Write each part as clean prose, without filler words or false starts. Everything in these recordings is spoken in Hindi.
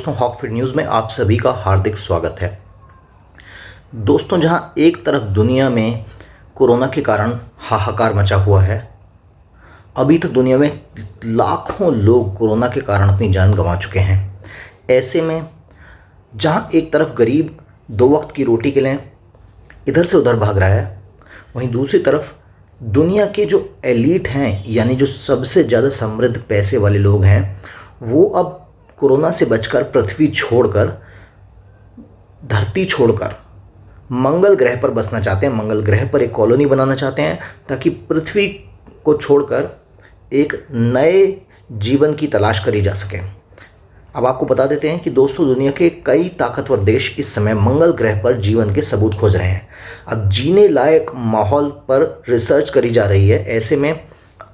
दोस्तों, हॉकफिट न्यूज़ में आप सभी का हार्दिक स्वागत है। दोस्तों, जहां एक तरफ दुनिया में कोरोना के कारण हाहाकार मचा हुआ है, अभी तक दुनिया में लाखों लोग कोरोना के कारण अपनी जान गंवा चुके हैं। ऐसे में जहां एक तरफ गरीब 2 वक्त की रोटी के लिए इधर से उधर भाग रहा है, वहीं दूसरी तरफ दुनिया के जो एलीट हैं, यानी जो सबसे ज़्यादा समृद्ध पैसे वाले लोग हैं, वो अब कोरोना से बचकर पृथ्वी छोड़कर, धरती छोड़कर मंगल ग्रह पर बसना चाहते हैं। मंगल ग्रह पर एक कॉलोनी बनाना चाहते हैं ताकि पृथ्वी को छोड़कर एक नए जीवन की तलाश करी जा सके। अब आपको बता देते हैं कि दोस्तों, दुनिया के कई ताकतवर देश इस समय मंगल ग्रह पर जीवन के सबूत खोज रहे हैं। अब जीने लायक माहौल पर रिसर्च करी जा रही है। ऐसे में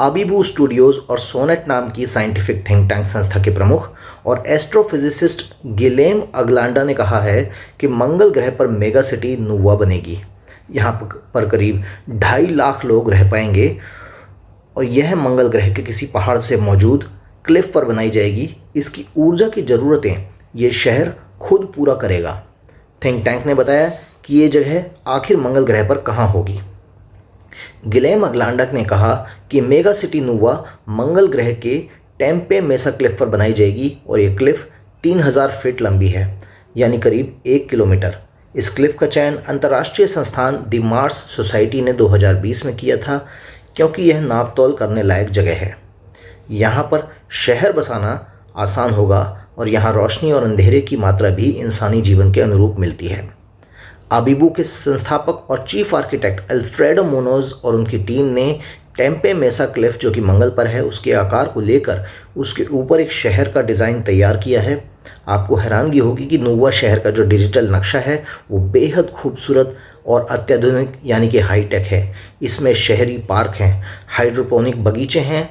आबिबू स्टूडियोज़ और सोनेट नाम की साइंटिफिक थिंक टैंक संस्था के प्रमुख और एस्ट्रोफिजिसिस्ट गिलेम अगलांडा ने कहा है कि मंगल ग्रह पर मेगा सिटी नुवा बनेगी। यहाँ पर करीब 2.5 लाख लोग रह पाएंगे और यह मंगल ग्रह के किसी पहाड़ से मौजूद क्लिफ पर बनाई जाएगी। इसकी ऊर्जा की ज़रूरतें ये शहर खुद पूरा करेगा। थिंक टैंक ने बताया कि ये जगह आखिर मंगल ग्रह पर कहाँ होगी। गिलेम अगलांडक ने कहा कि मेगा सिटी नुवा मंगल ग्रह के टेम्पे मेसा क्लिफ पर बनाई जाएगी और ये क्लिफ 3000 फीट लंबी है, यानी करीब 1 किलोमीटर। इस क्लिफ का चयन अंतर्राष्ट्रीय संस्थान द मार्स सोसाइटी ने 2020 में किया था, क्योंकि यह नापतोल करने लायक जगह है। यहाँ पर शहर बसाना आसान होगा और यहाँ रोशनी और अंधेरे की मात्रा भी इंसानी जीवन के अनुरूप मिलती है। आबिबू के संस्थापक और चीफ आर्किटेक्ट अल्फ्रेडो मोनोज और उनकी टीम ने टेम्पे मेसा क्लिफ, जो कि मंगल पर है, उसके आकार को लेकर उसके ऊपर एक शहर का डिज़ाइन तैयार किया है। आपको हैरानगी होगी कि नुवा शहर का जो डिजिटल नक्शा है वो बेहद खूबसूरत और अत्याधुनिक यानी कि हाईटेक है। इसमें शहरी पार्क हैं, हाइड्रोपोनिक बगीचे हैं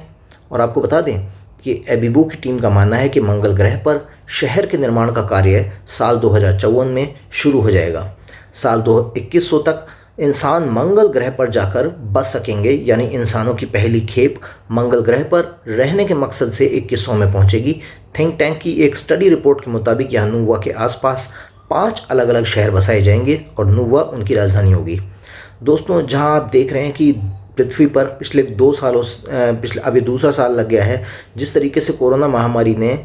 और आपको बता दें कि आबिबू की टीम का मानना है कि मंगल ग्रह पर शहर के निर्माण का कार्य साल 2054 में शुरू हो जाएगा। साल 2100 तक इंसान मंगल ग्रह पर जाकर बस सकेंगे, यानी इंसानों की पहली खेप मंगल ग्रह पर रहने के मकसद से 2100 में पहुंचेगी। थिंक टैंक की एक स्टडी रिपोर्ट के मुताबिक यहाँ नुवा के आसपास 5 अलग अलग शहर बसाए जाएंगे और नुवा उनकी राजधानी होगी। दोस्तों, जहाँ आप देख रहे हैं कि पृथ्वी पर पिछले 2 सालों अभी दूसरा साल लग गया है, जिस तरीके से कोरोना महामारी ने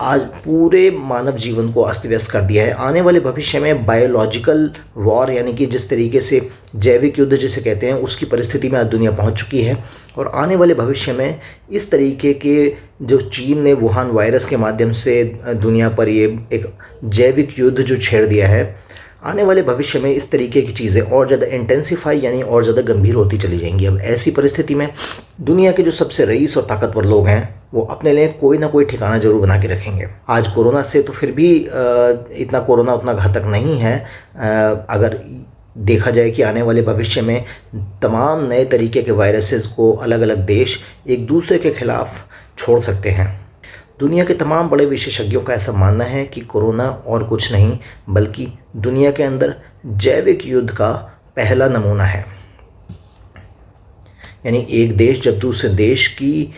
आज पूरे मानव जीवन को अस्त व्यस्त कर दिया है। आने वाले भविष्य में बायोलॉजिकल वॉर, यानी कि जिस तरीके से जैविक युद्ध जिसे कहते हैं, उसकी परिस्थिति में आज दुनिया पहुंच चुकी है। और आने वाले भविष्य में इस तरीके के जो चीन ने वुहान वायरस के माध्यम से दुनिया पर ये एक जैविक युद्ध जो छेड़ दिया है, आने वाले भविष्य में इस तरीके की चीज़ें और ज़्यादा इंटेंसिफाई यानी और ज़्यादा गंभीर होती चली जाएंगी। अब ऐसी परिस्थिति में दुनिया के जो सबसे रईस और ताकतवर लोग हैं, वो अपने लिए कोई ना कोई ठिकाना जरूर बना के रखेंगे। आज कोरोना से तो फिर भी इतना कोरोना उतना घातक नहीं है। अगर देखा जाए कि आने वाले भविष्य में तमाम नए तरीके के वायरसेस को अलग अलग देश एक दूसरे के खिलाफ छोड़ सकते हैं। दुनिया के तमाम बड़े विशेषज्ञों का ऐसा मानना है कि कोरोना और कुछ नहीं बल्कि दुनिया के अंदर जैविक युद्ध का पहला नमूना है। यानी एक देश जब दूसरे देश की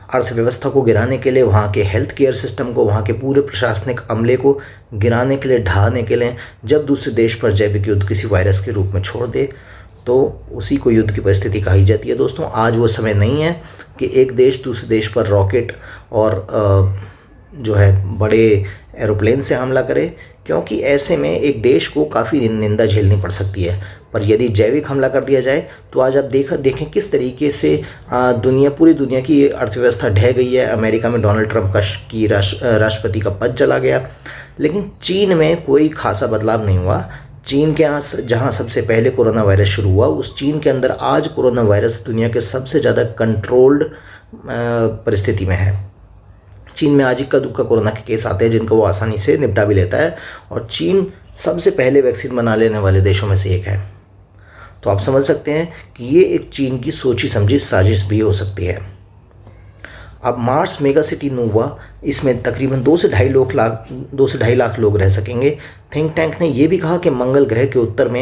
अर्थव्यवस्था को गिराने के लिए, वहाँ के हेल्थ केयर सिस्टम को, वहाँ के पूरे प्रशासनिक अमले को गिराने के लिए, ढहाने के लिए जब दूसरे देश पर जैविक युद्ध किसी वायरस के रूप में छोड़ दे, तो उसी को युद्ध की परिस्थिति कही जाती है। दोस्तों, आज वो समय नहीं है कि एक देश दूसरे देश पर रॉकेट और जो है बड़े एरोप्लेन से हमला करे, क्योंकि ऐसे में एक देश को काफ़ी निंदा झेलनी पड़ सकती है। पर यदि जैविक हमला कर दिया जाए तो आज आप देखें किस तरीके से पूरी दुनिया की अर्थव्यवस्था ढह गई है। अमेरिका में डोनाल्ड ट्रंप की राष्ट्रपति का पद चला गया, लेकिन चीन में कोई खासा बदलाव नहीं हुआ। चीन के यहाँ जहाँ सबसे पहले कोरोना वायरस शुरू हुआ, उस चीन के अंदर आज कोरोना वायरस दुनिया के सबसे ज़्यादा कंट्रोल्ड परिस्थिति में है। चीन में आज इक्का दुक्का कोरोना के केस आते हैं जिनको वो आसानी से निपटा भी लेता है, और चीन सबसे पहले वैक्सीन बना लेने वाले देशों में से एक है। तो आप समझ सकते हैं कि ये एक चीन की सोची समझी साजिश भी हो सकती है। अब मार्स मेगा सिटी नूवा, इसमें तकरीबन 2 से ढाई लाख लोग रह सकेंगे। थिंक टैंक ने यह भी कहा कि मंगल ग्रह के उत्तर में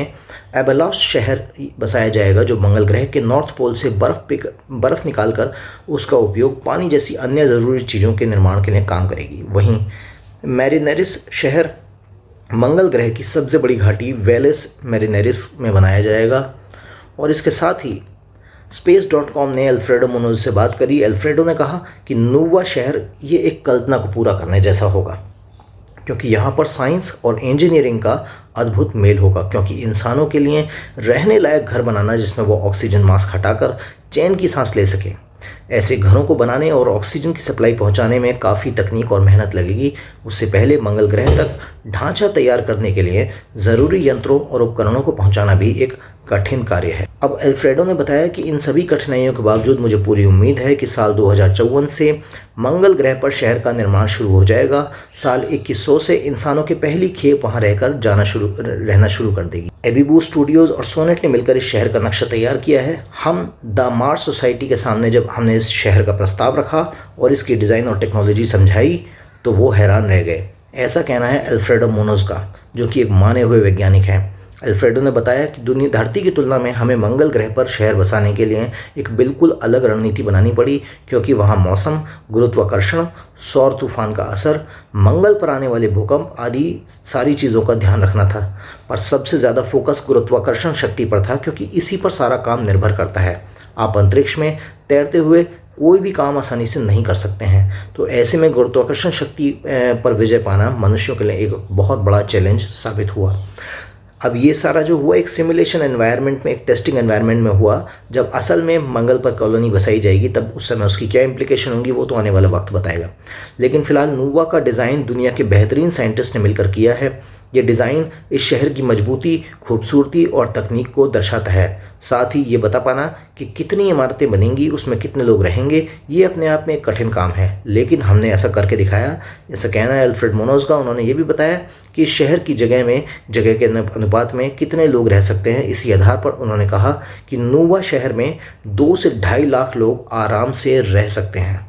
एबेलॉस शहर बसाया जाएगा, जो मंगल ग्रह के नॉर्थ पोल से बर्फ़ निकालकर उसका उपयोग पानी जैसी अन्य ज़रूरी चीज़ों के निर्माण के लिए काम करेगी। वहीं मैरिनेरिस शहर मंगल ग्रह की सबसे बड़ी घाटी वेलिस मैरिनेरिस में बनाया जाएगा। और इसके साथ ही space.com ने अल्फ्रेडो मुनोज से बात करी। अल्फ्रेडो ने कहा कि नूवा शहर ये एक कल्पना को पूरा करने जैसा होगा, क्योंकि यहाँ पर साइंस और इंजीनियरिंग का अद्भुत मेल होगा, क्योंकि इंसानों के लिए रहने लायक घर बनाना जिसमें वो ऑक्सीजन मास्क हटाकर चैन की सांस ले सके, ऐसे घरों को बनाने और ऑक्सीजन की सप्लाई पहुंचाने में काफ़ी तकनीक और मेहनत लगेगी। उससे पहले मंगल ग्रह तक ढांचा तैयार करने के लिए ज़रूरी यंत्रों और उपकरणों को पहुंचाना भी एक कठिन कार्य है। अब अल्फ्रेडो ने बताया कि इन सभी कठिनाइयों के बावजूद मुझे पूरी उम्मीद है कि साल 2054 से मंगल ग्रह पर शहर का निर्माण शुरू हो जाएगा। साल 2100 से इंसानों की पहली खेप वहां रहना शुरू कर देगी। एबीबू स्टूडियोज और सोनेट ने मिलकर इस शहर का नक्शा तैयार किया है। हम द मार्स सोसाइटी के सामने जब हमने इस शहर का प्रस्ताव रखा और इसकी डिज़ाइन और टेक्नोलॉजी समझाई तो वो हैरान रह गए। ऐसा कहना है अल्फ्रेडो मुनोज का, जो कि एक माने हुए वैज्ञानिक हैं। अल्फ्रेडो ने बताया कि धरती की तुलना में हमें मंगल ग्रह पर शहर बसाने के लिए एक बिल्कुल अलग रणनीति बनानी पड़ी, क्योंकि वहाँ मौसम, गुरुत्वाकर्षण, सौर तूफान का असर, मंगल पर आने वाले भूकंप आदि सारी चीज़ों का ध्यान रखना था। पर सबसे ज़्यादा फोकस गुरुत्वाकर्षण शक्ति पर था, क्योंकि इसी पर सारा काम निर्भर करता है। आप अंतरिक्ष में तैरते हुए कोई भी काम आसानी से नहीं कर सकते हैं, तो ऐसे में गुरुत्वाकर्षण शक्ति पर विजय पाना मनुष्यों के लिए एक बहुत बड़ा चैलेंज साबित हुआ। अब ये सारा जो हुआ एक सिमुलेशन एनवायरनमेंट में, एक टेस्टिंग एनवायरनमेंट में हुआ। जब असल में मंगल पर कॉलोनी बसाई जाएगी तब उस समय उसकी क्या इम्प्लीकेशन होंगी वो तो आने वाला वक्त बताएगा। लेकिन फिलहाल नूवा का डिज़ाइन दुनिया के बेहतरीन साइंटिस्ट ने मिलकर किया है। ये डिज़ाइन इस शहर की मजबूती, खूबसूरती और तकनीक को दर्शाता है। साथ ही ये बता पाना कि कितनी इमारतें बनेंगी, उसमें कितने लोग रहेंगे, ये अपने आप में एक कठिन काम है, लेकिन हमने ऐसा करके दिखाया। ऐसा कहना है अल्फ्रेड मुनोज का। उन्होंने ये भी बताया कि इस शहर की जगह के अनुपात में कितने लोग रह सकते हैं। इसी आधार पर उन्होंने कहा कि नूवा शहर में 2 से ढाई लाख लोग आराम से रह सकते हैं।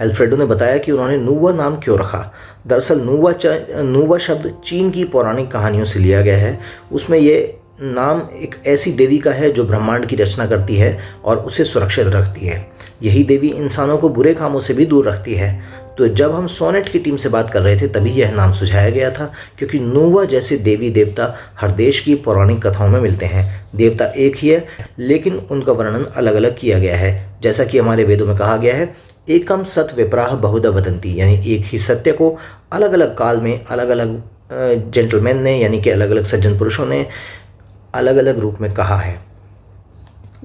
अल्फ्रेडो ने बताया कि उन्होंने नूवा नाम क्यों रखा। दरअसल नूवा शब्द चीन की पौराणिक कहानियों से लिया गया है। उसमें ये नाम एक ऐसी देवी का है जो ब्रह्मांड की रचना करती है और उसे सुरक्षित रखती है। यही देवी इंसानों को बुरे कामों से भी दूर रखती है। तो जब हम सोनेट की टीम से बात कर रहे थे तभी यह नाम सुझाया गया था, क्योंकि नूवा जैसे देवी देवता हर देश की पौराणिक कथाओं में मिलते हैं। देवता एक ही है, लेकिन उनका वर्णन अलग अलग किया गया है। जैसा कि हमारे वेदों में कहा गया है, एकम सत विप्राह बहुधा वदंती, यानी एक ही सत्य को अलग अलग काल में अलग अलग जेंटलमैन ने, यानी कि अलग अलग सज्जन पुरुषों ने अलग अलग रूप में कहा है,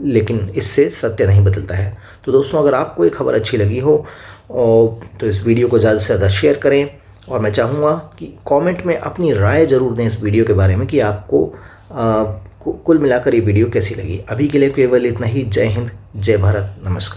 लेकिन इससे सत्य नहीं बदलता है। तो दोस्तों, अगर आपको ये खबर अच्छी लगी हो तो इस वीडियो को ज़्यादा से ज़्यादा शेयर करें, और मैं चाहूँगा कि कमेंट में अपनी राय ज़रूर दें इस वीडियो के बारे में कि आपको कुल मिलाकर ये वीडियो कैसी लगी। अभी के लिए केवल इतना ही। जय हिंद, जय भारत, नमस्कार।